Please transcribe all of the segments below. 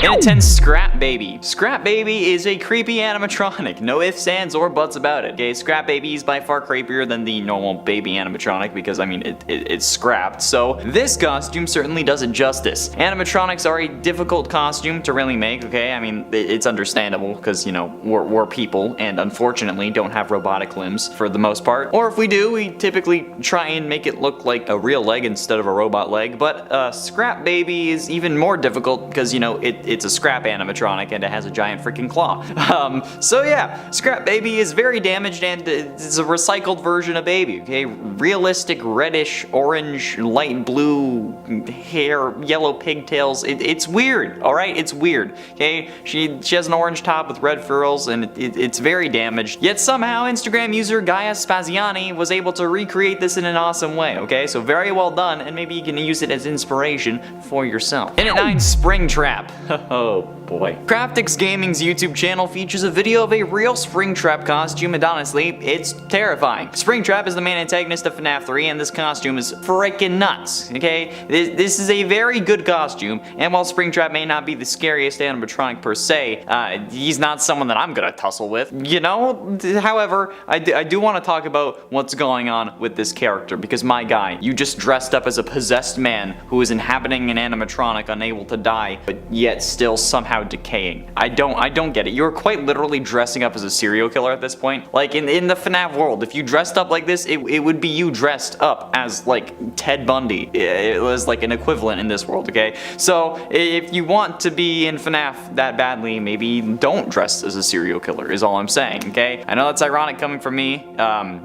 In at 10, Scrap Baby. Scrap Baby is a creepy animatronic. No ifs, ands, or buts about it. Okay, Scrap Baby is by far creepier than the normal baby animatronic because, I mean, it's scrapped. So this costume certainly does it justice. Animatronics are a difficult costume to really make, okay? I mean, it's understandable because, you know, we're people and unfortunately don't have robotic limbs for the most part. Or if we do, we typically try and make it look like a real leg instead of a robot leg. But Scrap Baby is even more difficult because, you know, it's a scrap animatronic and it has a giant freaking claw. So yeah, Scrap Baby is very damaged and it's a recycled version of Baby, okay? Realistic reddish, orange, light blue hair, yellow pigtails. It's weird, alright? It's weird, okay? She has an orange top with red furls and it's very damaged. Yet somehow Instagram user Gaia Spaziani was able to recreate this in an awesome way, okay? So very well done, and maybe you can use it as inspiration for yourself. In at 9, Springtrap. Oh boy. Craftix Gaming's YouTube channel features a video of a real Springtrap costume, and honestly, it's terrifying. Springtrap is the main antagonist of FNAF 3, and this costume is freaking nuts, okay? This is a very good costume, and while Springtrap may not be the scariest animatronic per se, he's not someone that I'm gonna tussle with, you know? However, I do want to talk about what's going on with this character, because my guy, you just dressed up as a possessed man who is inhabiting an animatronic unable to die, but yet still somehow decaying. I don't get it. You're quite literally dressing up as a serial killer at this point. Like in the FNAF world, if you dressed up like this, it would be you dressed up as like Ted Bundy. It was like an equivalent in this world, okay? So if you want to be in FNAF that badly, maybe don't dress as a serial killer is all I'm saying, okay? I know that's ironic coming from me,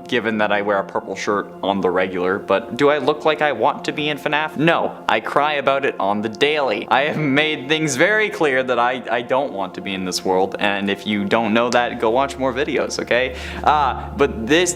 given that I wear a purple shirt on the regular, but do I look like I want to be in FNAF? No, I cry about it on the daily. I have made things very clear that I don't want to be in this world, and if you don't know that, go watch more videos, okay? But this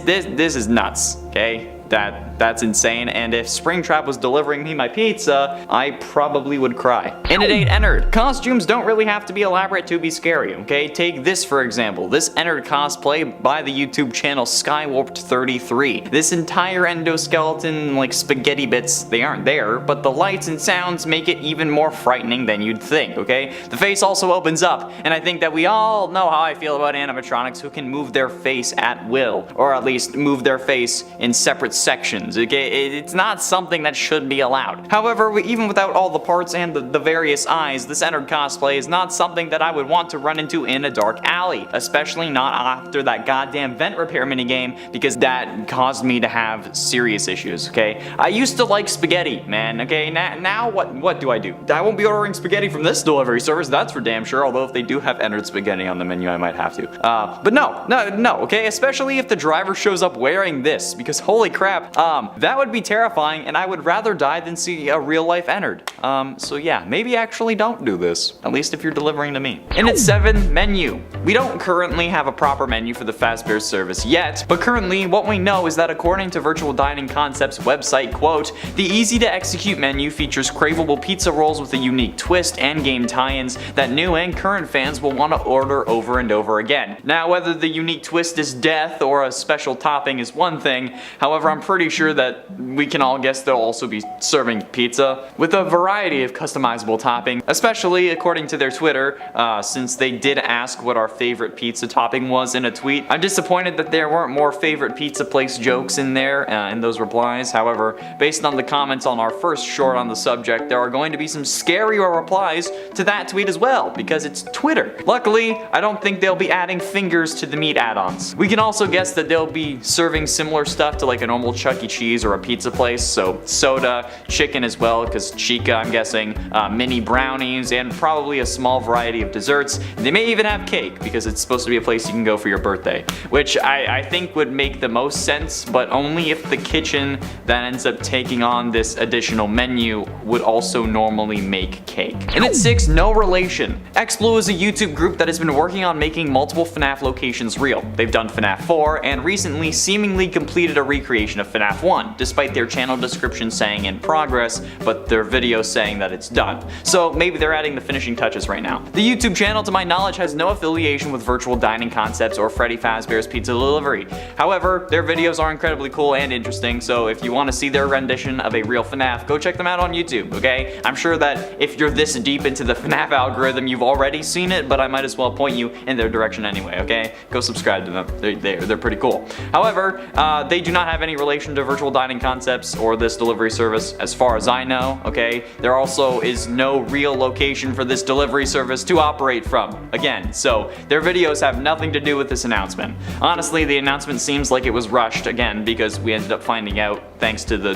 is nuts, okay? That's insane, and if Springtrap was delivering me my pizza, I probably would cry. In at 8, Ennard. Costumes don't really have to be elaborate to be scary, okay? Take this for example. This Ennard cosplay by the YouTube channel Skywarped33. This entire endoskeleton, like spaghetti bits, they aren't there, but the lights and sounds make it even more frightening than you'd think, okay? The face also opens up, and I think that we all know how I feel about animatronics who can move their face at will, or at least move their face in separate sections, okay? It's not something that should be allowed. However, even without all the parts and the various eyes, this Ennard cosplay is not something that I would want to run into in a dark alley, especially not after that goddamn vent repair minigame, because that caused me to have serious issues, okay? I used to like spaghetti, man, okay? Now what do? I won't be ordering spaghetti from this delivery service, that's for damn sure, although if they do have Ennard spaghetti on the menu, I might have to. But no, okay? Especially if the driver shows up wearing this, because holy crap, that would be terrifying, and I would rather die than see a real-life Ennard. So yeah, maybe actually don't do this, at least if you're delivering to me. In at 7, menu. We don't currently have a proper menu for the Fazbear's service yet, but currently what we know is that according to Virtual Dining Concepts website, quote, the easy-to-execute menu features craveable pizza rolls with a unique twist and game tie-ins that new and current fans will want to order over and over again. Now, whether the unique twist is death or a special topping is one thing, however, I'm pretty sure that we can all guess they'll also be serving pizza with a variety of customizable topping, especially according to their Twitter, since they did ask what our favorite pizza topping was in a tweet. I'm disappointed that there weren't more favorite pizza place jokes in there in those replies. However, based on the comments on our first short on the subject, there are going to be some scarier replies to that tweet as well, because it's Twitter. Luckily, I don't think they'll be adding fingers to the meat add-ons. We can also guess that they'll be serving similar stuff to like a normal Chuck E. Cheese or a pizza place, so soda, chicken as well, because Chica, I'm guessing, mini brownies, and probably a small variety of desserts. They may even have cake, because it's supposed to be a place you can go for your birthday, which I think would make the most sense, but only if the kitchen that ends up taking on this additional menu would also normally make cake. And at 6, no relation. XBlue is a YouTube group that has been working on making multiple FNAF locations real. They've done FNAF 4, and recently seemingly completed a recreation location of FNAF 1, despite their channel description saying in progress, but their video saying that it's done. So maybe they're adding the finishing touches right now. The YouTube channel, to my knowledge, has no affiliation with virtual dining concepts or Freddy Fazbear's Pizza Delivery. However, their videos are incredibly cool and interesting, so if you want to see their rendition of a real FNAF, go check them out on YouTube, okay? I'm sure that if you're this deep into the FNAF algorithm, you've already seen it, but I might as well point you in their direction anyway, okay? Go subscribe to them. They're pretty cool. However, they do not have any relation to virtual dining concepts or this delivery service as far as I know, okay? There also is no real location for this delivery service to operate from, again, so their videos have nothing to do with this announcement. Honestly, the announcement seems like it was rushed, again, because we ended up finding out thanks to the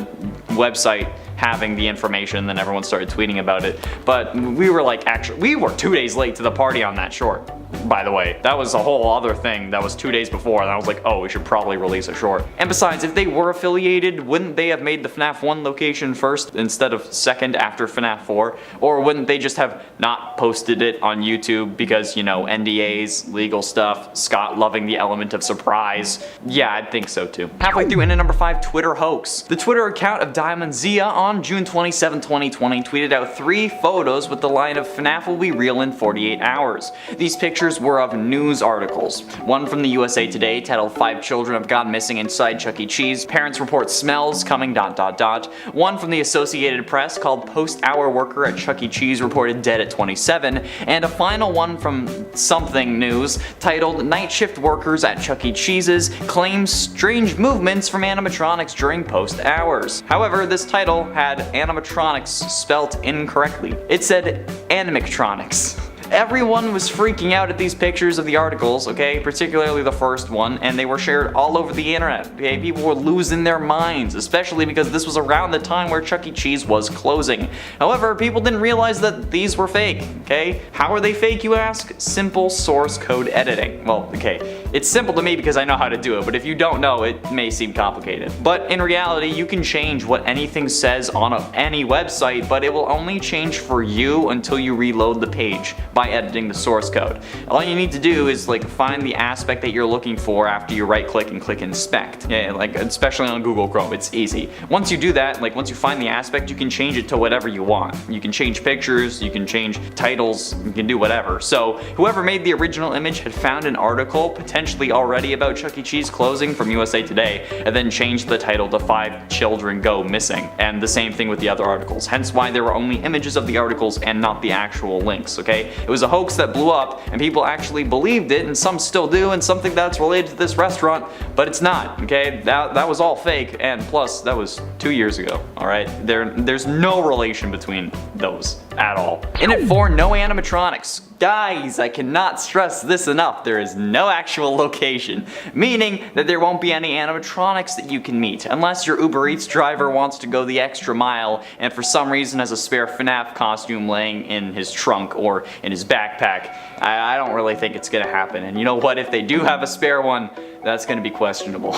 website having the information, then everyone started tweeting about it. But we were like, actually, we were 2 days late to the party on that short. By the way, that was a whole other thing that was 2 days before, and I was like, oh, we should probably release a short. And besides, if they were affiliated, wouldn't they have made the FNAF 1 location first instead of second after FNAF 4? Or wouldn't they just have not posted it on YouTube because, you know, NDAs, legal stuff, Scott loving the element of surprise? Yeah, I'd think so too. Halfway through into number 5, Twitter hoax. The Twitter account of Diamond Zia on June 27, 2020 tweeted out 3 photos with the line of FNAF will be real in 48 hours. These pictures were of news articles. One from the USA Today titled 5 children have gone missing inside Chuck E. Cheese. Parents report smells coming ... One from the Associated Press called post-hour worker at Chuck E. Cheese reported dead at 27. And a final one from Something News titled night shift workers at Chuck E. Cheese's claim strange movements from animatronics during post hours. However, this title had animatronics spelt incorrectly. It said animatronics. Everyone was freaking out at these pictures of the articles, okay, particularly the first one, and they were shared all over the internet, okay? People were losing their minds, especially because this was around the time where Chuck E. Cheese was closing. However, people didn't realize that these were fake, okay? How are they fake, you ask? Simple source code editing. Well, okay, it's simple to me because I know how to do it, but if you don't know, it may seem complicated. But in reality, you can change what anything says on any website, but it will only change for you until you reload the page by editing the source code. All you need to do is like find the aspect that you're looking for after you right click and click inspect. Yeah, like especially on Google Chrome, it's easy. Once you do that, like once you find the aspect, you can change it to whatever you want. You can change pictures, you can change titles, you can do whatever. So whoever made the original image had found an article potentially already about Chuck E. Cheese closing from USA Today and then changed the title to 5 children go missing. And the same thing with the other articles. Hence why there were only images of the articles and not the actual links, okay? It was a hoax that blew up and people actually believed it, and some still do, and something that's related to this restaurant, but it's not, okay? That was all fake, and plus that was 2 years ago, alright? There's no relation between those at all. In at 4, no animatronics. Guys, I cannot stress this enough, there is no actual location, meaning that there won't be any animatronics that you can meet, unless your Uber Eats driver wants to go the extra mile and for some reason has a spare FNAF costume laying in his trunk or in his backpack. I don't really think it's gonna happen, and you know what, if they do have a spare one, that's gonna be questionable.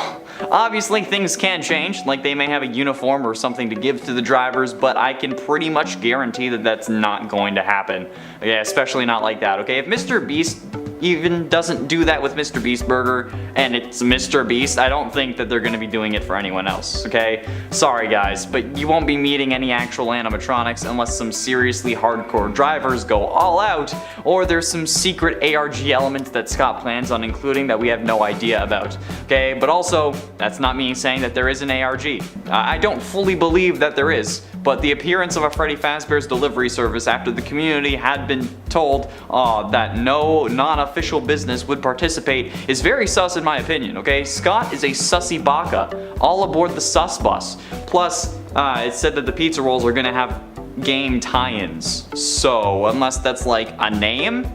Obviously things can change, like they may have a uniform or something to give to the drivers, but I can pretty much guarantee that that's not going to happen. Yeah, especially not like that, okay? If Mr. Beast even doesn't do that with Mr. Beast Burger and it's Mr. Beast, I don't think that they're gonna be doing it for anyone else, okay? Sorry guys, but you won't be meeting any actual animatronics unless some seriously hardcore drivers go all out, or there's some secret ARG element that Scott plans on including that we have no idea about, okay? But also, that's not me saying that there is an ARG. I don't fully believe that there is, but the appearance of a Freddy Fazbear's delivery service after the community had been told that no non-official business would participate is very sus in my opinion, okay? Scott is a sussy baka, all aboard the sus bus. Plus, it said that the pizza rolls are gonna have game tie-ins. So, unless that's like a name,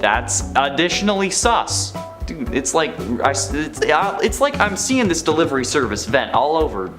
that's additionally sus. Dude, it's like I'm seeing this delivery service vent all over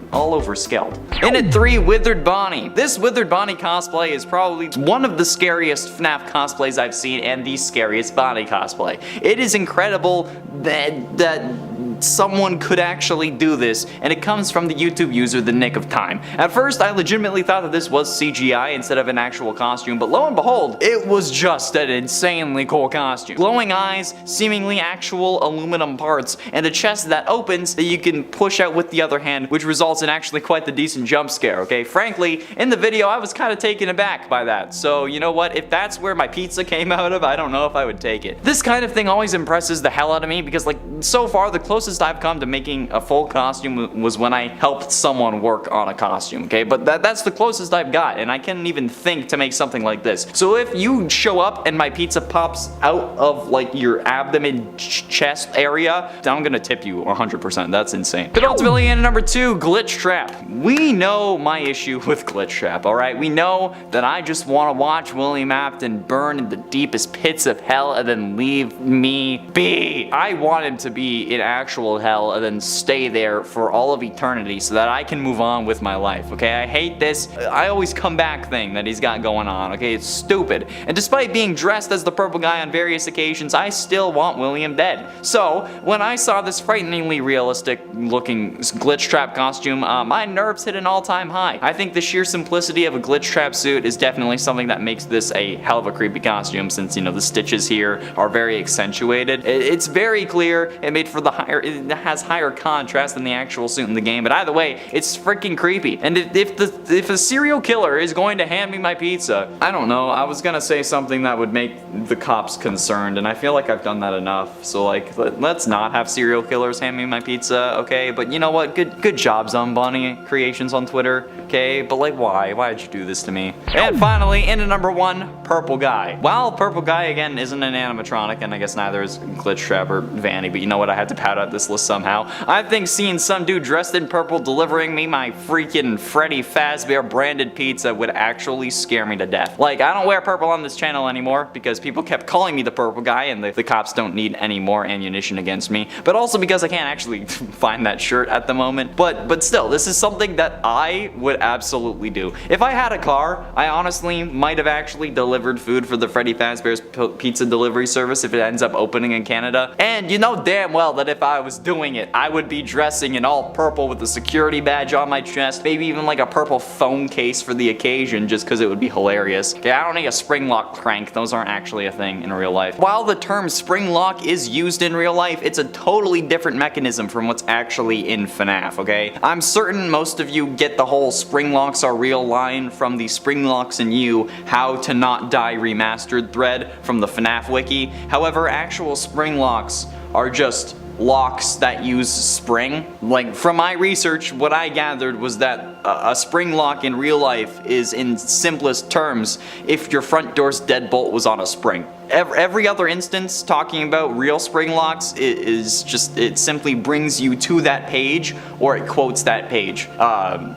Skeld. In at 3, Withered Bonnie. This Withered Bonnie cosplay is probably one of the scariest FNAF cosplays I've seen and the scariest Bonnie cosplay. It is incredible that someone could actually do this, and it comes from the YouTube user The Nick of Time. At first, I legitimately thought that this was CGI instead of an actual costume, but lo and behold, it was just an insanely cool costume. Glowing eyes, seemingly actual aluminum parts, and a chest that opens that you can push out with the other hand, which results in actually quite the decent jump scare, okay? Frankly, in the video, I was kind of taken aback by that, so you know what? If that's where my pizza came out of, I don't know if I would take it. This kind of thing always impresses the hell out of me because, like, so far, the closest I've come to making a full costume was when I helped someone work on a costume, okay? But that's the closest I've got, and I can't even think to make something like this. So if you show up and my pizza pops out of, like, your abdomen chest area, I'm gonna tip you 100%. That's insane. But ultimately, in number 2, Glitch Trap. We know my issue with Glitch Trap, alright? We know that I just want to watch William Afton burn in the deepest pits of hell and then leave me be. I want him to be in actual hell and then stay there for all of eternity so that I can move on with my life, okay? I hate this I always come back thing that he's got going on, okay? It's stupid. And despite being dressed as the purple guy on various occasions, I still want William dead. So, when I saw this frighteningly realistic looking Glitch Trap costume, my nerves hit an all-time high. I think the sheer simplicity of a Glitch Trap suit is definitely something that makes this a hell of a creepy costume since, you know, the stitches here are very accentuated. It's very clear, it has higher contrast than the actual suit in the game, but either way, it's freaking creepy. And if a serial killer is going to hand me my pizza, I don't know, I was gonna say something that would make the cops concerned, and I feel like I've done that enough, so like, let's not have serial killers hand me my pizza, okay? But you know what, good job, Zumbunny Creations on Twitter, okay? But like, why'd you do this to me? And finally, into number 1, Purple Guy. While Purple Guy, again, isn't an animatronic, and I guess neither is Glitch Trap or Vanny, but you know what, I had to pad out this list somehow. I think seeing some dude dressed in purple delivering me my freaking Freddy Fazbear branded pizza would actually scare me to death. Like, I don't wear purple on this channel anymore because people kept calling me the Purple Guy and the cops don't need any more ammunition against me, but also because I can't actually find that shirt at the moment. But still, this is something that I would absolutely do. If I had a car, I honestly might have actually delivered food for the Freddy Fazbear's pizza delivery service if it ends up opening in Canada. And you know damn well that if I was doing it, I would be dressing in all purple with a security badge on my chest, maybe even like a purple phone case for the occasion just because it would be hilarious. Okay, I don't need a spring lock crank, those aren't actually a thing in real life. While the term spring lock is used in real life, it's a totally different mechanism from what's actually in FNAF, okay? I'm certain most of you get the whole spring locks are real line from the Spring Locks and You How to Not Die Remastered thread from the FNAF wiki. However, actual spring locks are just locks that use spring. Like, from my research, what I gathered was that a spring lock in real life is, in simplest terms, if your front door's deadbolt was on a spring. Every other instance talking about real spring locks is just, it simply brings you to that page or it quotes that page.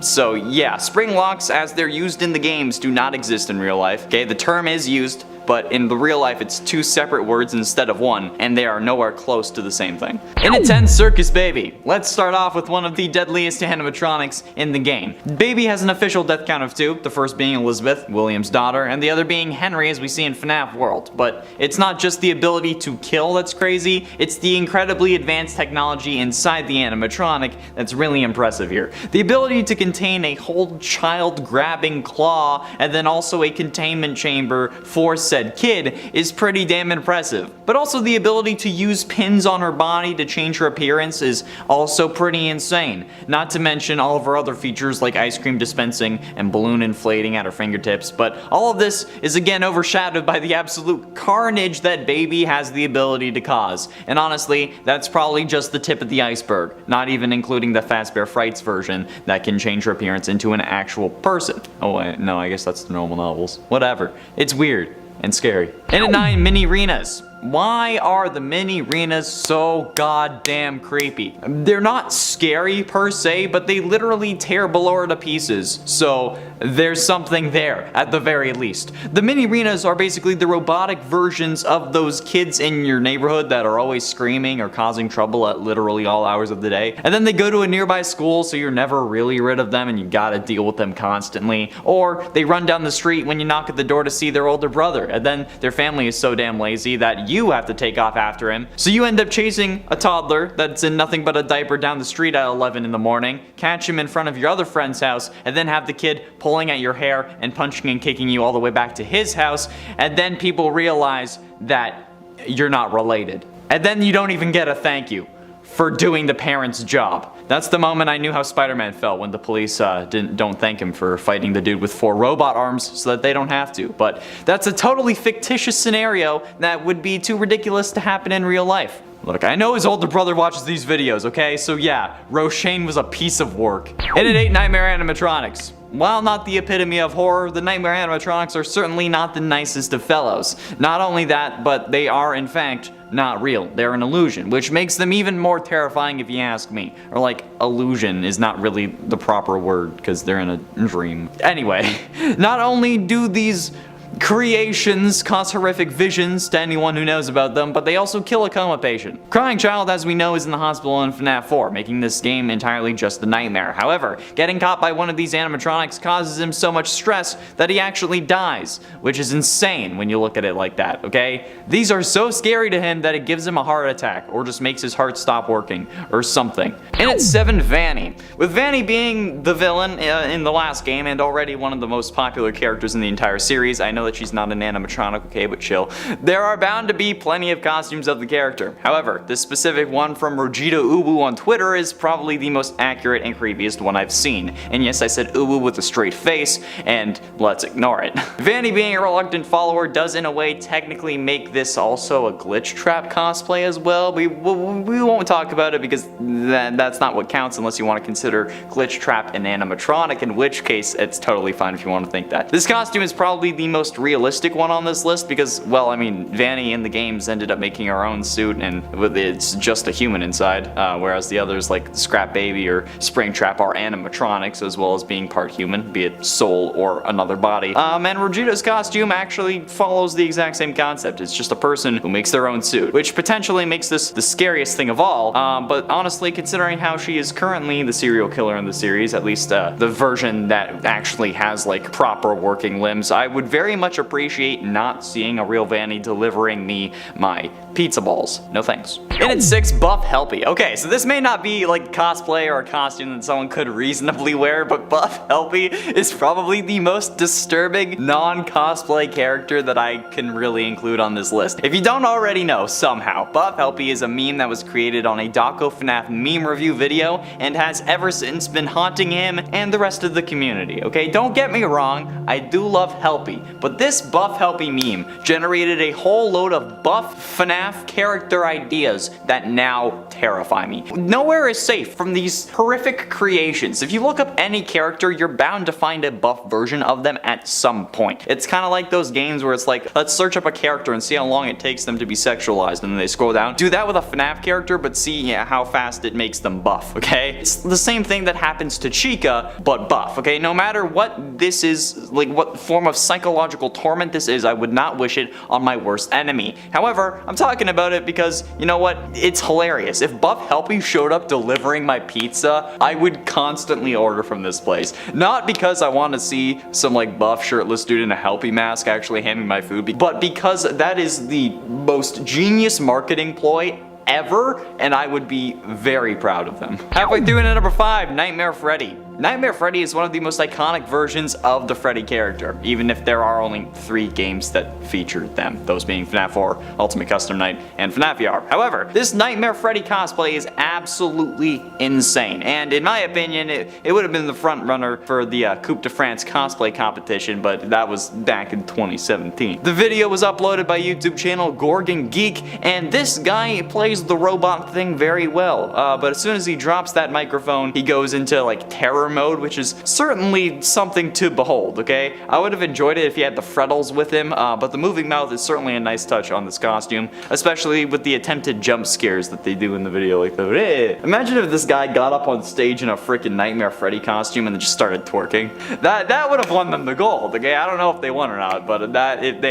So yeah, spring locks as they're used in the games do not exist in real life. Okay, the term is used, but in the real life it's 2 separate words instead of 1, and they are nowhere close to the same thing. In a 10 Circus Baby, let's start off with one of the deadliest animatronics in the game. Baby has an official death count of 2, the first being Elizabeth, William's daughter, and the other being Henry as we see in FNAF World. But it's not just the ability to kill that's crazy, it's the incredibly advanced technology inside the animatronic that's really impressive here. The ability to contain a whole child grabbing claw and then also a containment chamber for said kid is pretty damn impressive. But also the ability to use pins on her body to change her appearance is also pretty insane. Not to mention all of her other features like ice cream dispensing and balloon inflating at her fingertips, but all of this is again overshadowed by the absolute carnage that Baby has the ability to cause. And honestly, that's probably just the tip of the iceberg, not even including the Fazbear Frights version that can change her appearance into an actual person. Oh wait, no, I guess that's the normal novels. Whatever. It's weird and scary. And at 9, Mini-Renas. Why are the mini-Renas so goddamn creepy? They're not scary per se, but they literally tear Ballora to pieces, so there's something there, at the very least. The mini-Renas are basically the robotic versions of those kids in your neighborhood that are always screaming or causing trouble at literally all hours of the day. And then they go to a nearby school, so you're never really rid of them and you gotta deal with them constantly. Or they run down the street when you knock at the door to see their older brother, and then their family is so damn lazy that you have to take off after him. So you end up chasing a toddler that's in nothing but a diaper down the street at 11 in the morning, catch him in front of your other friend's house, and then have the kid pulling at your hair and punching and kicking you all the way back to his house, and then people realize that you're not related. And then you don't even get a thank you for doing the parent's job. That's the moment I knew how Spider-Man felt, when the police don't thank him for fighting the dude with 4 robot arms so that they don't have to. But that's a totally fictitious scenario that would be too ridiculous to happen in real life. Look, I know his older brother watches these videos, okay? So yeah, Roshane was a piece of work. And it ain't Nightmare animatronics. While not the epitome of horror, the Nightmare animatronics are certainly not the nicest of fellows. Not only that, but they are in fact not real. They're an illusion, which makes them even more terrifying if you ask me. Or like, illusion is not really the proper word because they're in a dream. Anyway, not only do these creations cause horrific visions to anyone who knows about them, but they also kill a coma patient. Crying Child, as we know, is in the hospital in FNAF 4, making this game entirely just a nightmare. However, getting caught by one of these animatronics causes him so much stress that he actually dies, which is insane when you look at it like that, okay? These are so scary to him that it gives him a heart attack, or just makes his heart stop working, or something. And it's 7, Vanny. With Vanny being the villain in the last game, and already one of the most popular characters in the entire series, I know that she's not an animatronic, okay, but chill. There are bound to be plenty of costumes of the character. However, this specific one from Rojita Uwu on Twitter is probably the most accurate and creepiest one I've seen. And yes, I said Uwu with a straight face, and let's ignore it. Vanny being a reluctant follower does in a way technically make this also a glitch trap cosplay as well. We won't talk about it because that's not what counts unless you want to consider glitch trap an animatronic, in which case it's totally fine if you want to think that. This costume is probably the most realistic one on this list because, well, I mean, Vanny in the games ended up making her own suit and it's just a human inside, whereas the others like Scrap Baby or Springtrap are animatronics as well as being part human, be it soul or another body. And Rojita's costume actually follows the exact same concept. It's just a person who makes their own suit, which potentially makes this the scariest thing of all, but honestly, considering how she is currently the serial killer in the series, at least the version that actually has like proper working limbs, I would very much appreciate not seeing a real Vanny delivering me my pizza balls. No thanks. And it's 6, Buff Helpy. Okay, so this may not be like cosplay or a costume that someone could reasonably wear, but Buff Helpy is probably the most disturbing non-cosplay character that I can really include on this list. If you don't already know, somehow, Buff Helpy is a meme that was created on a Daco FNAF meme review video and has ever since been haunting him and the rest of the community. Okay, don't get me wrong, I do love Helpy, but this Buff Helpy meme generated a whole load of buff FNAF character ideas that now terrify me. Nowhere is safe from these horrific creations. If you look up any character, you're bound to find a buff version of them at some point. It's kind of like those games where it's like, let's search up a character and see how long it takes them to be sexualized, and then they scroll down. Do that with a FNAF character, but see how fast it makes them buff, okay? It's the same thing that happens to Chica, but buff, okay? No matter what this is, like what form of psychological torment this is, I would not wish it on my worst enemy. However, I'm talking about it because, you know what, it's hilarious. If Buff Helpy showed up delivering my pizza, I would constantly order from this place. Not because I want to see some like buff shirtless dude in a Helpy mask actually hand me my food, but because that is the most genius marketing ploy ever, and I would be very proud of them. Halfway through into number 5, Nightmare Freddy. Nightmare Freddy is one of the most iconic versions of the Freddy character, even if there are only 3 games that feature them, those being FNAF 4, Ultimate Custom Night, and FNAF VR. However, this Nightmare Freddy cosplay is absolutely insane, and in my opinion, it would have been the front runner for the Coupe de France cosplay competition, but that was back in 2017. The video was uploaded by YouTube channel Gorgon Geek, and this guy plays the robot thing very well, but as soon as he drops that microphone, he goes into like terror mode, which is certainly something to behold, okay? I would have enjoyed it if he had the frettles with him, but the moving mouth is certainly a nice touch on this costume, especially with the attempted jump scares that they do in the video, like the Imagine if this guy got up on stage in a freaking Nightmare Freddy costume and then just started twerking. That would have won them the gold, okay? I don't know if they won or not, but that if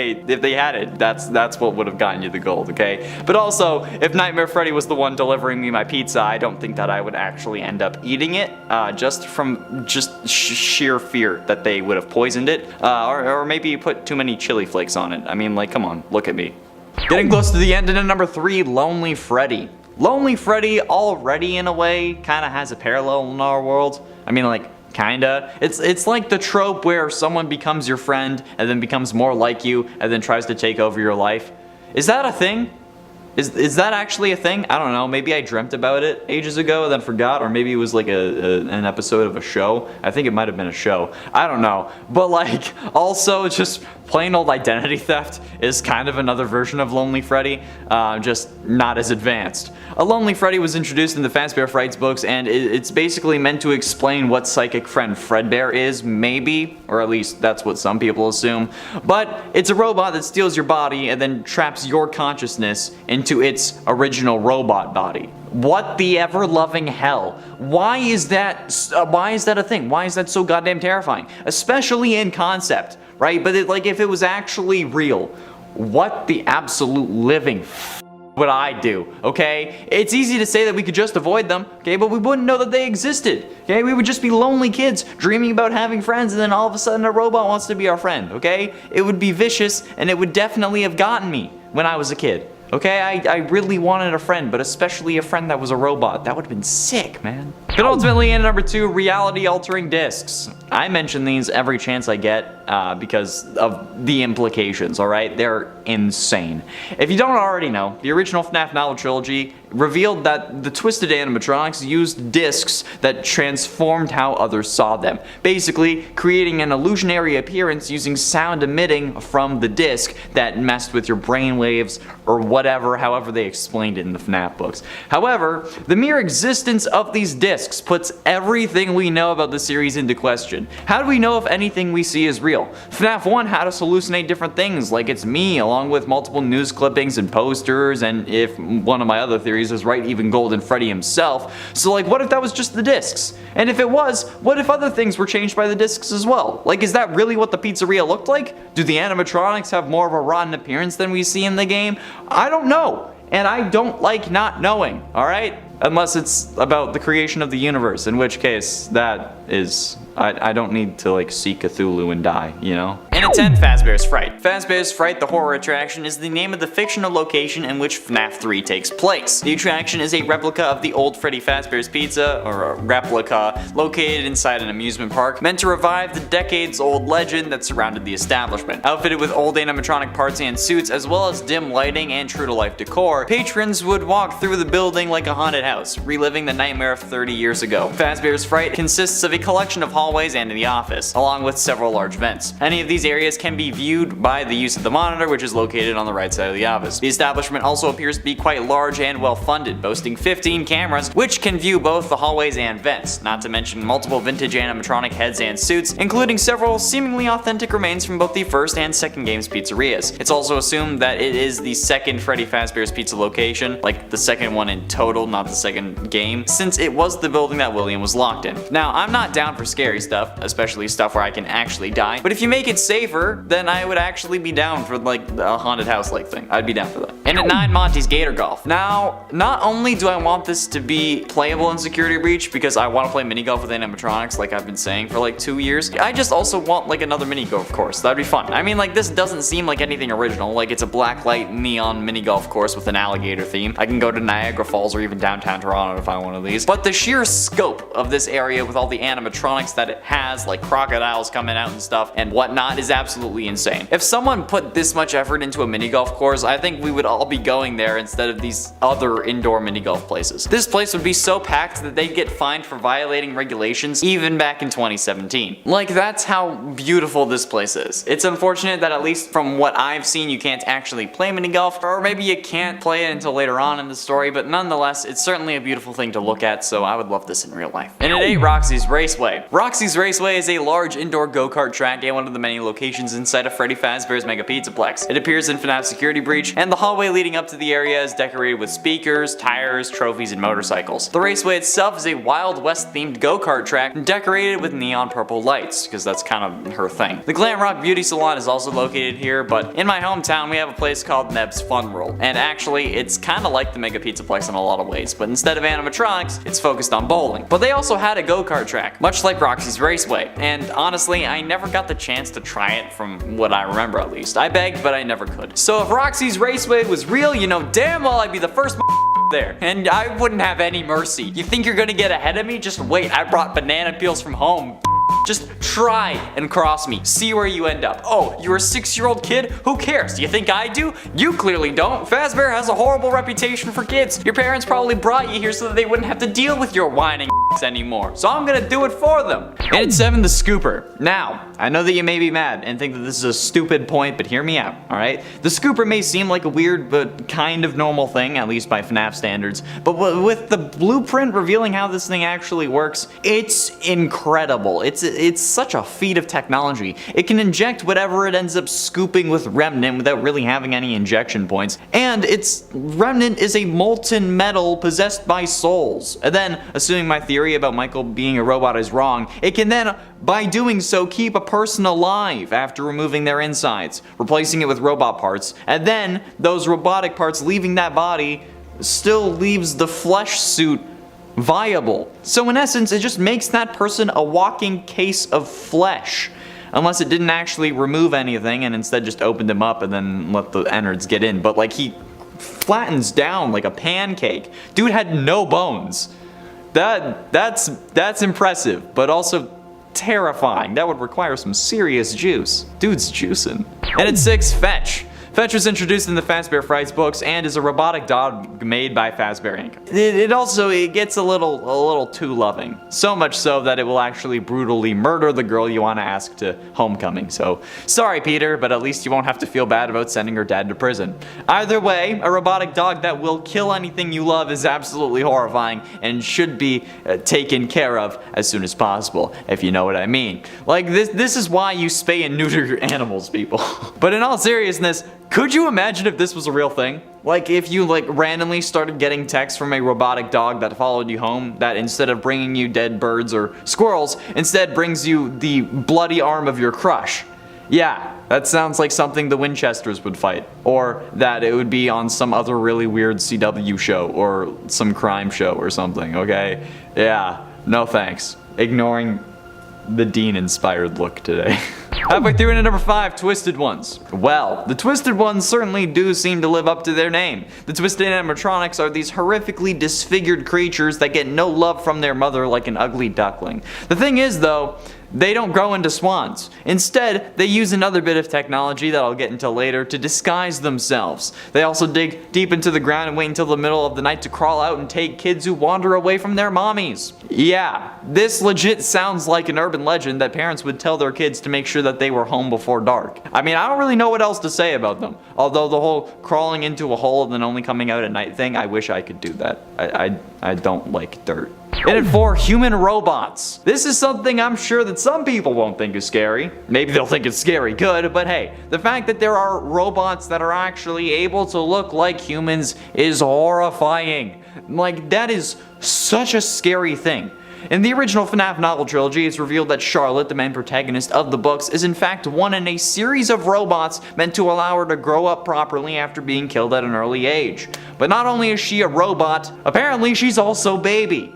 they had it, that's what would have gotten you the gold, okay? But also, if Nightmare Freddy was the one delivering me my pizza, I don't think that I would actually end up eating it, just from sheer fear that they would have poisoned it, or maybe you put too many chili flakes on it. I mean, like, come on, look at me. Getting close to the end, and at number 3, Lonely Freddy. Lonely Freddy already in a way kind of has a parallel in our world. I mean, like, kinda. It's like the trope where someone becomes your friend and then becomes more like you and then tries to take over your life. Is that a thing? Is that actually a thing? I don't know. Maybe I dreamt about it ages ago and then forgot, or maybe it was like an episode of a show. I think it might have been a show. I don't know. But like, also just plain old identity theft is kind of another version of Lonely Freddy, just not as advanced. A Lonely Freddy was introduced in the Fazbear Frights books, and it's basically meant to explain what psychic friend Fredbear is, maybe, or at least that's what some people assume. But it's a robot that steals your body and then traps your consciousness into its original robot body. What the ever-loving hell? Why is that a thing? Why is that so goddamn terrifying? Especially in concept, right? But like, if it was actually real, what the absolute living would I do, okay? It's easy to say that we could just avoid them, okay, but we wouldn't know that they existed, okay? We would just be lonely kids dreaming about having friends, and then all of a sudden a robot wants to be our friend, okay? It would be vicious, and it would definitely have gotten me when I was a kid. Okay, I really wanted a friend, but especially a friend that was a robot. That would have been sick, man. But ultimately, in number 2, reality-altering discs. I mention these every chance I get because of the implications, alright? They're insane. If you don't already know, the original FNAF novel trilogy revealed that the twisted animatronics used discs that transformed how others saw them, basically creating an illusionary appearance using sound emitting from the disc that messed with your brainwaves or whatever, however they explained it in the FNAF books. However, the mere existence of these discs puts everything we know about the series into question. How do we know if anything we see is real? FNAF 1 had us hallucinate different things, like it's me, along with multiple news clippings and posters, and if one of my other theories is right, even Golden Freddy himself. So like, what if that was just the discs? And if it was, what if other things were changed by the discs as well? Like, is that really what the pizzeria looked like? Do the animatronics have more of a rotten appearance than we see in the game? I don't know, and I don't like not knowing, alright? Unless it's about the creation of the universe, in which case, that is, I don't need to like see Cthulhu and die, you know? And at 10, Fazbear's Fright. Fazbear's Fright, the horror attraction, is the name of the fictional location in which FNAF 3 takes place. The attraction is a replica of the old Freddy Fazbear's Pizza, or a replica, located inside an amusement park, meant to revive the decades-old legend that surrounded the establishment. Outfitted with old animatronic parts and suits, as well as dim lighting and true-to-life decor, patrons would walk through the building like a haunted house, reliving the nightmare of 30 years ago. Fazbear's Fright consists of a collection of hallways and the office, along with several large vents. Any of these areas can be viewed by the use of the monitor, which is located on the right side of the office. The establishment also appears to be quite large and well funded, boasting 15 cameras, which can view both the hallways and vents, not to mention multiple vintage animatronic heads and suits, including several seemingly authentic remains from both the first and second game's pizzerias. It's also assumed that it is the second Freddy Fazbear's Pizza location, like the second one in total, not the second game, since it was the building that William was locked in. Now, I'm not down for scary stuff, especially stuff where I can actually die, but if you make it safer, then I would actually be down for like a haunted house like thing. I'd be down for that. And at 9, Monty's Gator Golf. Now, not only do I want this to be playable in Security Breach because I want to play mini golf with animatronics like I've been saying for like 2 years, I just also want like another mini golf course. That'd be fun. I mean, like, this doesn't seem like anything original, like it's a black light neon mini golf course with an alligator theme. I can go to Niagara Falls or even downtown Toronto to find one of these. But the sheer scope of this area with all the animatronics that it has, like crocodiles coming out and stuff and whatnot, is absolutely insane. If someone put this much effort into a mini golf course, I think we would all be going there instead of these other indoor mini golf places. This place would be so packed that they'd get fined for violating regulations even back in 2017. Like, that's how beautiful this place is. It's unfortunate that at least from what I've seen, you can't actually play mini golf, or maybe you can't play it until later on in the story, but nonetheless, it's certainly a beautiful thing to look at, so I would love this in real life. And at 8, Roxy's Raceway. Roxy's Raceway is a large indoor go-kart track at one of the many locations inside of Freddy Fazbear's Mega Pizzaplex. It appears in FNAF Security Breach, and the hallway leading up to the area is decorated with speakers, tires, trophies, and motorcycles. The raceway itself is a Wild West themed go-kart track decorated with neon purple lights, because that's kind of her thing. The Glam Rock Beauty Salon is also located here, but in my hometown we have a place called Neb's Fun Roll, and actually it's kind of like the Mega Pizzaplex in a lot of ways, but instead of animatronics, it's focused on bowling. But they also had a go-kart track, much like Roxy's Raceway, and honestly, I never got the chance to try try it from what I remember at least. I begged, but I never could. So if Roxy's Raceway was real, you know damn well I'd be the first there, and I wouldn't have any mercy. You think you're gonna get ahead of me? Just wait, I brought banana peels from home. Just try and cross me. See where you end up. Oh, you're a 6-year-old kid? Who cares? Do you think I do? You clearly don't. Fazbear has a horrible reputation for kids. Your parents probably brought you here so that they wouldn't have to deal with your whining anymore. So I'm gonna do it for them. And at 7, the Scooper. Now, I know that you may be mad and think that this is a stupid point, but hear me out, alright? The Scooper may seem like a weird but kind of normal thing, at least by FNAF standards, but with the blueprint revealing how this thing actually works, it's incredible. It's such a feat of technology. It can inject whatever it ends up scooping with Remnant without really having any injection points, and its Remnant is a molten metal possessed by souls. And then, assuming my theory about Michael being a robot is wrong, it can then, by doing so, keep a person alive after removing their insides, replacing it with robot parts, and then those robotic parts leaving that body still leaves the flesh suit viable. So in essence, it just makes that person a walking case of flesh. Unless it didn't actually remove anything and instead just opened him up and then let the innards get in. But like, he flattens down like a pancake. Dude had no bones. That's impressive, but also terrifying. That would require some serious juice. Dude's juicing. And at 6, Fetch. Fetch was introduced in the Fazbear Frights books and is a robotic dog made by Fazbear Inc. It gets a little too loving. So much so that it will actually brutally murder the girl you want to ask to homecoming. So, sorry Peter, but at least you won't have to feel bad about sending her dad to prison. Either way, a robotic dog that will kill anything you love is absolutely horrifying and should be taken care of as soon as possible, if you know what I mean. Like, this is why you spay and neuter your animals, people. But in all seriousness, could you imagine if this was a real thing? Like if you randomly started getting texts from a robotic dog that followed you home that instead of bringing you dead birds or squirrels, instead brings you the bloody arm of your crush. Yeah, that sounds like something the Winchesters would fight. Or that it would be on some other really weird CW show or some crime show or something, okay? Yeah, no thanks. Ignoring the Dean-inspired look today. Halfway through into number 5, Twisted Ones. Well, the Twisted Ones certainly do seem to live up to their name. The Twisted animatronics are these horrifically disfigured creatures that get no love from their mother like an ugly duckling. The thing is though, they don't grow into swans. Instead, they use another bit of technology that I'll get into later to disguise themselves. They also dig deep into the ground and wait until the middle of the night to crawl out and take kids who wander away from their mommies. Yeah, this legit sounds like an urban legend that parents would tell their kids to make sure that they were home before dark. I mean, I don't really know what else to say about them. Although the whole crawling into a hole and then only coming out at night thing, I wish I could do that. I don't like dirt. And at 4, human robots. This is something I'm sure that some people won't think is scary. Maybe they'll think it's scary good, but hey, the fact that there are robots that are actually able to look like humans is horrifying. Like, that is such a scary thing. In the original FNAF novel trilogy, it's revealed that Charlotte, the main protagonist of the books, is in fact one in a series of robots meant to allow her to grow up properly after being killed at an early age. But not only is she a robot, apparently she's also baby.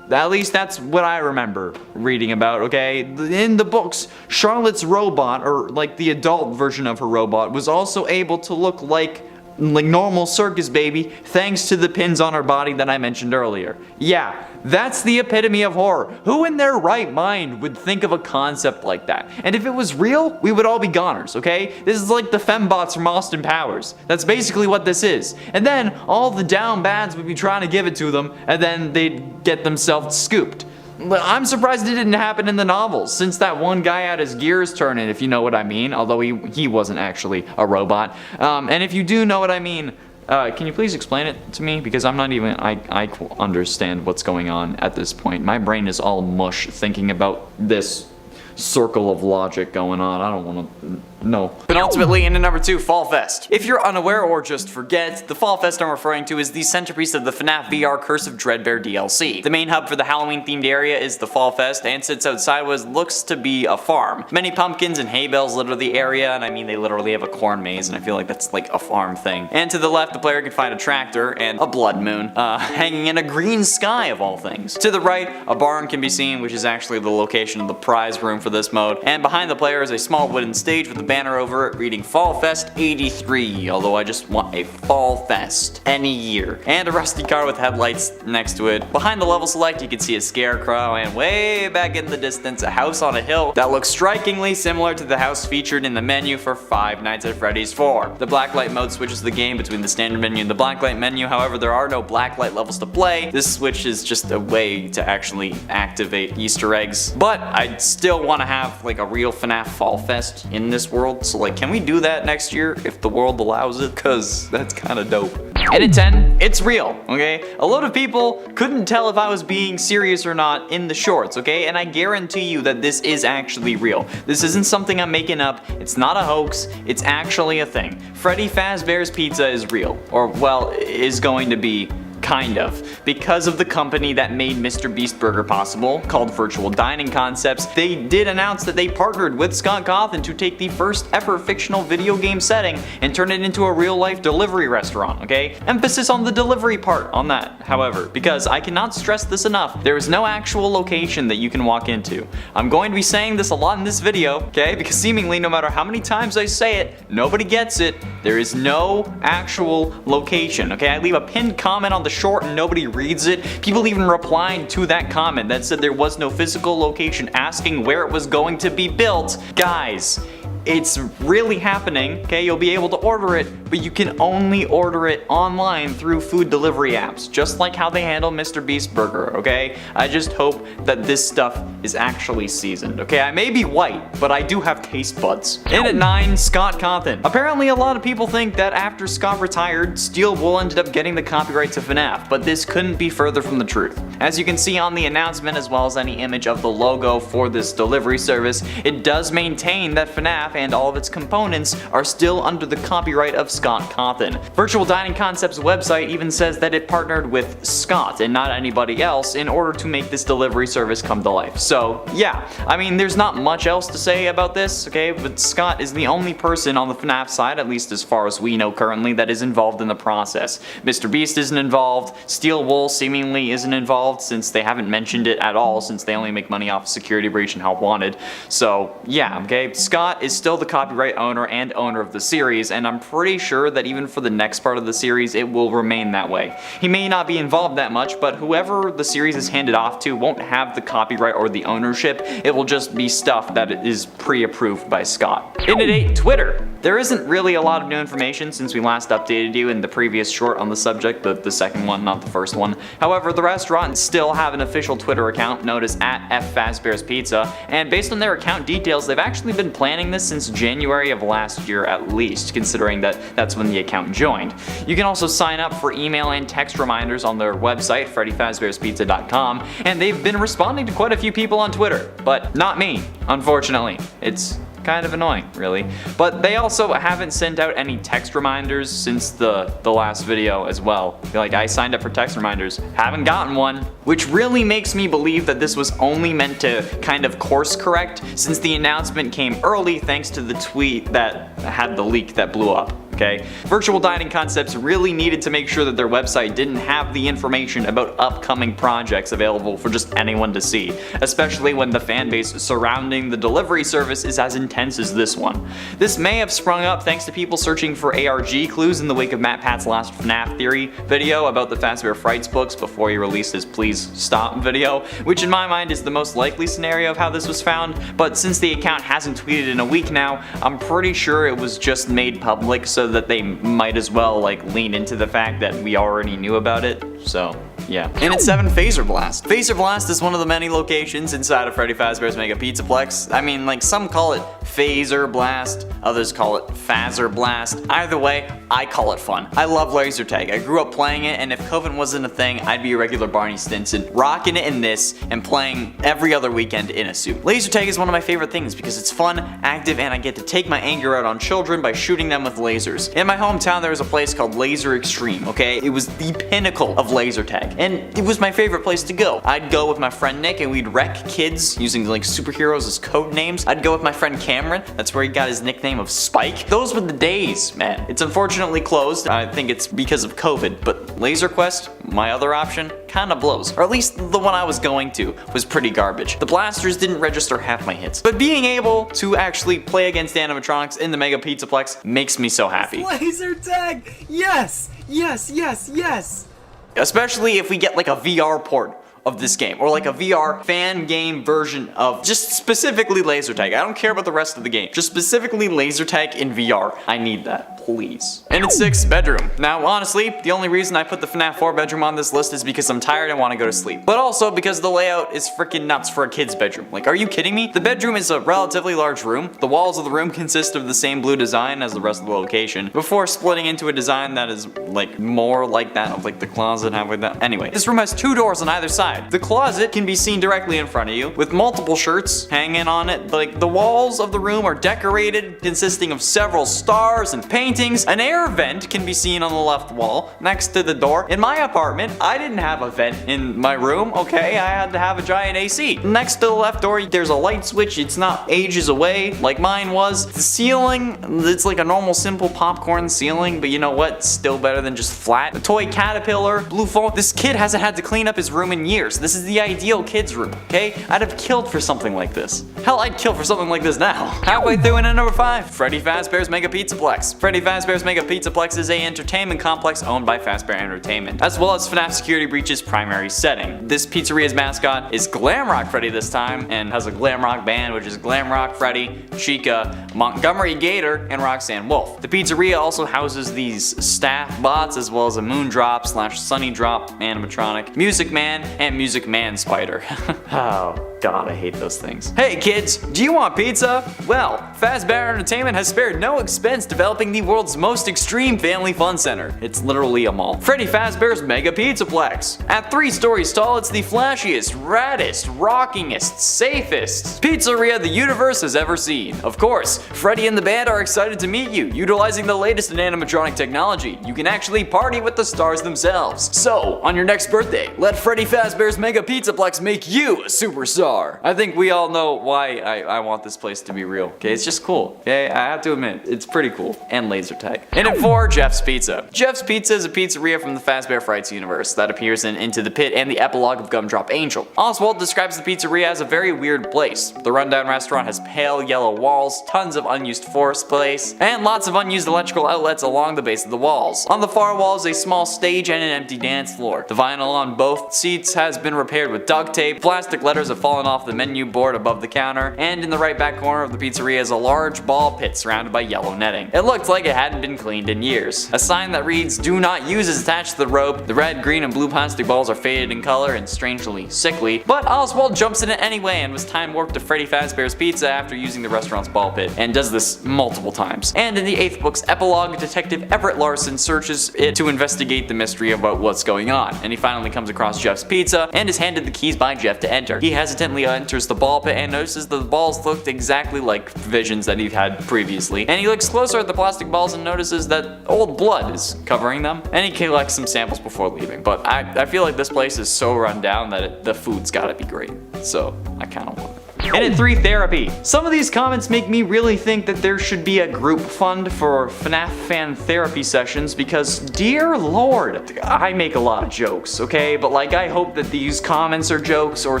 At least that's what I remember reading about, okay? In the books, Charlotte's robot, or like the adult version of her robot, was also able to look like normal circus baby thanks to the pins on her body that I mentioned earlier. Yeah, that's the epitome of horror. Who in their right mind would think of a concept like that? And if it was real, we would all be goners, okay? This is like the fembots from Austin Powers. That's basically what this is. And then all the down bads would be trying to give it to them, and then they'd get themselves scooped. I'm surprised it didn't happen in the novels, since that one guy had his gears turning, if you know what I mean, although he wasn't actually a robot. And if you do know what I mean, can you please explain it to me? Because I'm not even, I understand what's going on at this point. My brain is all mush thinking about this circle of logic going on. I don't want to, no. But ultimately, into number 2, Fall Fest. If you're unaware or just forget, the Fall Fest I'm referring to is the centerpiece of the FNAF VR Curse of Dreadbear DLC. The main hub for the Halloween themed area is the Fall Fest and sits outside what looks to be a farm. Many pumpkins and hay bales litter the area, and I mean they literally have a corn maze, and I feel like that's like a farm thing. And to the left, the player can find a tractor and a blood moon hanging in a green sky of all things. To the right, a barn can be seen, which is actually the location of the prize room for this mode. And behind the player is a small wooden stage with a banner over it reading Fall Fest 83, although I just want a Fall Fest any year. And a rusty car with headlights next to it. Behind the level select you can see a scarecrow, and way back in the distance a house on a hill that looks strikingly similar to the house featured in the menu for Five Nights at Freddy's 4. The blacklight mode switches the game between the standard menu and the blacklight menu, however there are no blacklight levels to play. This switch is just a way to actually activate Easter eggs. But I still want to have like a real FNAF Fall Fest in this world, so like can we do that next year if the world allows it? Cause that's kind of dope. And at 10, it's real, okay? A lot of people couldn't tell if I was being serious or not in the shorts, okay? And I guarantee you that this is actually real. This isn't something I'm making up, it's not a hoax, it's actually a thing. Freddy Fazbear's Pizza is real, or well, is going to be. Kind of. Because of the company that made Mr. Beast Burger possible, called Virtual Dining Concepts, they did announce that they partnered with Scott Cawthon to take the first ever fictional video game setting and turn it into a real life delivery restaurant, okay? Emphasis on the delivery part on that, however, because I cannot stress this enough, there is no actual location that you can walk into. I'm going to be saying this a lot in this video, okay? Because seemingly no matter how many times I say it, nobody gets it. There is no actual location, okay? I leave a pinned comment on the short and nobody reads it. People even replied to that comment that said there was no physical location asking where it was going to be built. Guys, it's really happening, okay? You'll be able to order it, but you can only order it online through food delivery apps, just like how they handle Mr. Beast Burger, okay? I just hope that this stuff is actually seasoned, okay? I may be white, but I do have taste buds. And at 9, Scott Cawthon. Apparently a lot of people think that after Scott retired, Steel Wool ended up getting the copyright to FNAF, but this couldn't be further from the truth. As you can see on the announcement, as well as any image of the logo for this delivery service, it does maintain that FNAF and all of its components are still under the copyright of Scott Cawthon. Virtual Dining Concepts website even says that it partnered with Scott and not anybody else in order to make this delivery service come to life. So yeah, I mean there's not much else to say about this, okay, but Scott is the only person on the FNAF side, at least as far as we know currently, that is involved in the process. Mr. Beast isn't involved, Steel Wool seemingly isn't involved since they haven't mentioned it at all, since they only make money off of Security Breach and Help Wanted. So yeah, okay, Scott is still the copyright owner and owner of the series, and I'm pretty sure that even for the next part of the series it will remain that way. He may not be involved that much, but whoever the series is handed off to won't have the copyright or the ownership. It will just be stuff that is pre-approved by Scott. And at 8, Twitter. There isn't really a lot of new information since we last updated you in the previous short on the subject, the second one, not the first one. However, the restaurant still have an official Twitter account known as @FFazbear's Pizza, and based on their account details, they've actually been planning this since January of last year at least, considering that that's when the account joined. You can also sign up for email and text reminders on their website, freddyfazbearspizza.com, and they've been responding to quite a few people on Twitter, but not me, unfortunately. It's kind of annoying, really. But they also haven't sent out any text reminders since the last video as well. Like, I signed up for text reminders, haven't gotten one, which really makes me believe that this was only meant to kind of course correct since the announcement came early thanks to the tweet that had the leak that blew up. Okay? Virtual Dining Concepts really needed to make sure that their website didn't have the information about upcoming projects available for just anyone to see, especially when the fanbase surrounding the delivery service is as intense as this one. This may have sprung up thanks to people searching for ARG clues in the wake of Matt Pat's last FNAF theory video about the Fazbear Frights books before he released his Please Stop video, which in my mind is the most likely scenario of how this was found, but since the account hasn't tweeted in a week now, I'm pretty sure it was just made public so that they might as well like lean into the fact that we already knew about it, so yeah. And at 7, Phaser Blast. Phaser Blast is one of the many locations inside of Freddy Fazbear's Mega Pizzaplex. I mean, like, some call it Phaser Blast, others call it Phaser Blast. Either way, I call it fun. I love laser tag. I grew up playing it, and if COVID wasn't a thing, I'd be a regular Barney Stinson, rocking it in this and playing every other weekend in a suit. Laser tag is one of my favorite things because it's fun, active, and I get to take my anger out on children by shooting them with lasers. In my hometown, there was a place called Laser Extreme, okay? It was the pinnacle of laser tag, and it was my favorite place to go. I'd go with my friend Nick, and we'd wreck kids using like superheroes as code names. I'd go with my friend Cameron. That's where he got his nickname of Spike. Those were the days, man. It's unfortunately closed. I think it's because of COVID, but Laser Quest, my other option kinda blows. Or at least the one I was going to was pretty garbage. The blasters didn't register half my hits. But being able to actually play against animatronics in the Mega Pizzaplex makes me so happy. Laser tag! Yes! Yes, yes, yes! Especially if we get like a VR port of this game, or like a VR fan game version of just specifically laser tag. I don't care about the rest of the game, just specifically laser tag in VR. I need that, please. And it's 6th bedroom. Now honestly, the only reason I put the FNAF 4 bedroom on this list is because I'm tired and want to go to sleep. But also because the layout is freaking nuts for a kid's bedroom. Like, are you kidding me? The bedroom is a relatively large room. The walls of the room consist of the same blue design as the rest of the location, before splitting into a design that is like more like that of like the closet halfway down. Anyway, this room has 2 doors on either side. The closet can be seen directly in front of you, with multiple shirts hanging on it. Like, the walls of the room are decorated, consisting of several stars and paintings. An air vent can be seen on the left wall, next to the door. In my apartment, I didn't have a vent in my room, okay? I had to have a giant AC. Next to the left door, there's a light switch. It's not ages away, like mine was. The ceiling, it's like a normal, simple popcorn ceiling, but you know what? Still better than just flat. A toy caterpillar, blue phone. This kid hasn't had to clean up his room in years. This is the ideal kid's room, okay? I'd have killed for something like this. Hell, I'd kill for something like this now. Halfway through and at number 5, Freddy Fazbear's Mega Pizzaplex. Freddy Fazbear's Mega Pizzaplex is an entertainment complex owned by Fazbear Entertainment, as well as FNAF Security Breach's primary setting. This pizzeria's mascot is Glamrock Freddy this time, and has a glam rock band, which is Glamrock Freddy, Chica, Montgomery Gator, and Roxanne Wolf. The pizzeria also houses these staff bots, as well as a Moondrop / Sunny Drop animatronic, Music Man, and Music Man Spider. Oh god, I hate those things. Hey kids, do you want pizza? Well, Fazbear Entertainment has spared no expense developing the world's most extreme family fun center. It's literally a mall. Freddy Fazbear's Mega Pizzaplex. At 3 stories tall, it's the flashiest, raddest, rockingest, safest pizzeria the universe has ever seen. Of course, Freddy and the band are excited to meet you, utilizing the latest in animatronic technology. You can actually party with the stars themselves. So, on your next birthday, let Freddy Fazbear's Mega Pizzaplex make you a superstar. I think we all know why I want this place to be real. Okay, it's just cool. Okay, I have to admit, it's pretty cool. And laser tag. And at 4, Jeff's Pizza. Jeff's Pizza is a pizzeria from the Fazbear Frights universe that appears in Into the Pit and the epilogue of Gumdrop Angel. Oswald describes the pizzeria as a very weird place. The rundown restaurant has pale yellow walls, tons of unused floor space, and lots of unused electrical outlets along the base of the walls. On the far wall is a small stage and an empty dance floor. The vinyl on both seats has been repaired with duct tape, plastic letters have fallen off the menu board above the counter, and in the right back corner of the pizzeria is a large ball pit surrounded by yellow netting. It looked like it hadn't been cleaned in years. A sign that reads, "Do not use" is attached to the rope. The red, green, and blue plastic balls are faded in color and strangely sickly, but Oswald jumps in it anyway and was time warped to Freddy Fazbear's Pizza after using the restaurant's ball pit, and does this multiple times. And in the 8th book's epilogue, Detective Everett Larson searches it to investigate the mystery about what's going on, and he finally comes across Jeff's Pizza and is handed the keys by Jeff to enter. He hesitantly enters the ball pit and notices that the balls looked exactly like visions that he had previously, and he looks closer at the plastic balls and notices that old blood is covering them, and he collects some samples before leaving. But I feel like this place is so run down that the food's gotta be great, so I kinda want it. And at 3, therapy. Some of these comments make me really think that there should be a group fund for FNAF fan therapy sessions, because dear lord, I make a lot of jokes, okay? But like, I hope that these comments are jokes or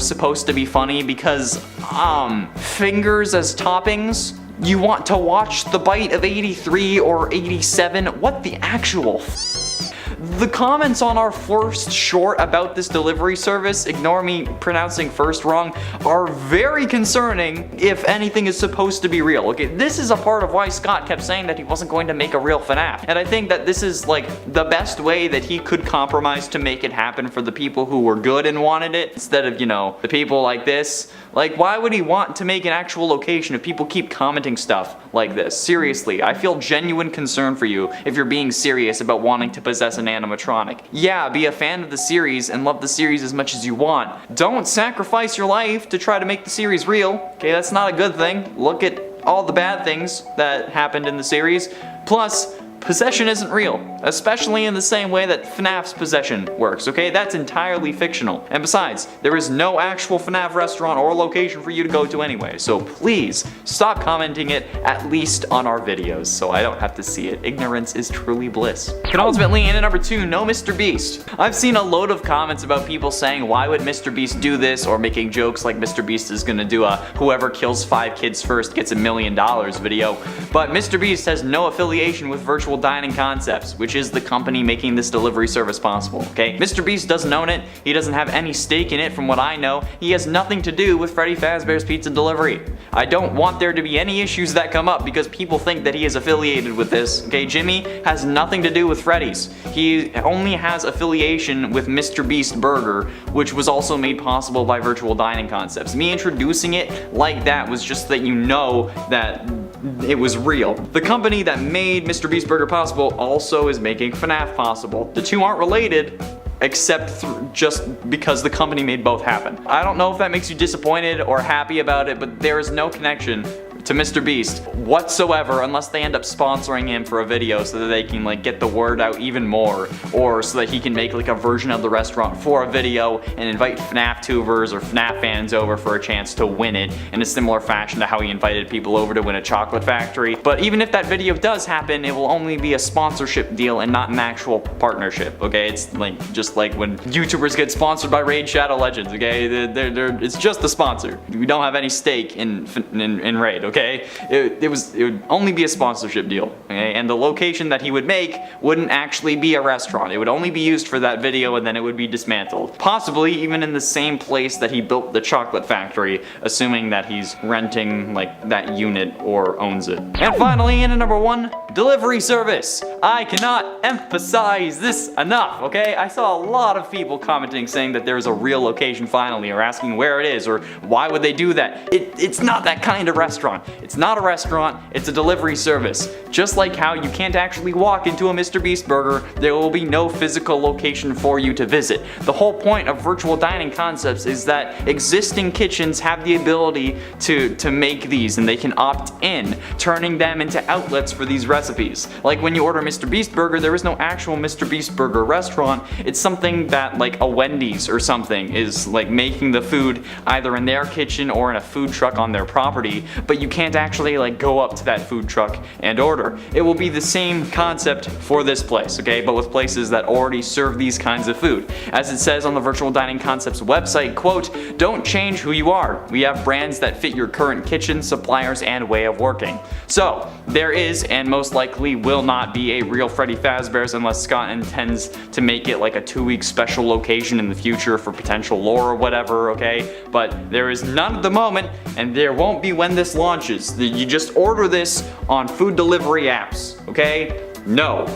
supposed to be funny, because fingers as toppings? You want to watch the bite of 83 or 87? What the actual The comments on our first short about this delivery service, ignore me pronouncing first wrong, are very concerning if anything is supposed to be real. Okay, this is a part of why Scott kept saying that he wasn't going to make a real FNAF. And I think that this is like the best way that he could compromise to make it happen for the people who were good and wanted it, instead of, you know, the people like this. Like, why would he want to make an actual location if people keep commenting stuff like this? Seriously, I feel genuine concern for you if you're being serious about wanting to possess an animatronic. Yeah, be a fan of the series and love the series as much as you want. Don't sacrifice your life to try to make the series real. Okay, that's not a good thing. Look at all the bad things that happened in the series. Plus, possession isn't real, especially in the same way that FNAF's possession works, okay? That's entirely fictional. And besides, there is no actual FNAF restaurant or location for you to go to anyway, so please stop commenting it, at least on our videos, so I don't have to see it. Ignorance is truly bliss. Penultimately, and at number 2, no Mr. Beast. I've seen a load of comments about people saying, why would Mr. Beast do this, or making jokes like Mr. Beast is gonna do a whoever kills 5 kids first gets $1 million video, but Mr. Beast has no affiliation with Virtual Dining Concepts, which is the company making this delivery service possible, okay? Mr. Beast doesn't own it, he doesn't have any stake in it from what I know, he has nothing to do with Freddy Fazbear's Pizza Delivery. I don't want there to be any issues that come up because people think that he is affiliated with this, okay? Jimmy has nothing to do with Freddy's. He only has affiliation with Mr. Beast Burger, which was also made possible by Virtual Dining Concepts. Me introducing it like that was just that you know that it was real. The company that made Mr. Beast Burger possible also is making FNAF possible. The two aren't related, except just because the company made both happen. I don't know if that makes you disappointed or happy about it, but there is no connection to Mr. Beast whatsoever unless they end up sponsoring him for a video so that they can like get the word out even more, or so that he can make like a version of the restaurant for a video and invite FNAF tubers or FNAF fans over for a chance to win it in a similar fashion to how he invited people over to win a chocolate factory. But even if that video does happen, it will only be a sponsorship deal and not an actual partnership, okay? It's like just like when YouTubers get sponsored by Raid Shadow Legends, okay? It's just the sponsor. We don't have any stake in Raid, okay? It would only be a sponsorship deal, okay? And the location that he would make wouldn't actually be a restaurant. It would only be used for that video and then it would be dismantled. Possibly even in the same place that he built the chocolate factory, assuming that he's renting like that unit or owns it. And finally, in at number 1, delivery service. I cannot emphasize this enough, okay? I saw a lot of people commenting saying that there's a real location finally, or asking where it is, or why would they do that. It's not that kind of restaurant. It's not a restaurant, it's a delivery service. Just like how you can't actually walk into a Mr. Beast Burger, there will be no physical location for you to visit. The whole point of Virtual Dining Concepts is that existing kitchens have the ability to make these, and they can opt in, turning them into outlets for these recipes. Like when you order Mr. Beast Burger, there is no actual Mr. Beast Burger restaurant. It's something that like a Wendy's or something is like making the food either in their kitchen or in a food truck on their property, but you can't actually like go up to that food truck and order. It will be the same concept for this place, okay, but with places that already serve these kinds of food. As it says on the Virtual Dining Concepts website, quote, "Don't change who you are. We have brands that fit your current kitchen, suppliers, and way of working." So, there is, and most likely will not be, a real Freddy Fazbear's unless Scott intends to make it like a 2-week special location in the future for potential lore or whatever, okay? But there is none at the moment, and there won't be when this launches. You just order this on food delivery apps, okay? No.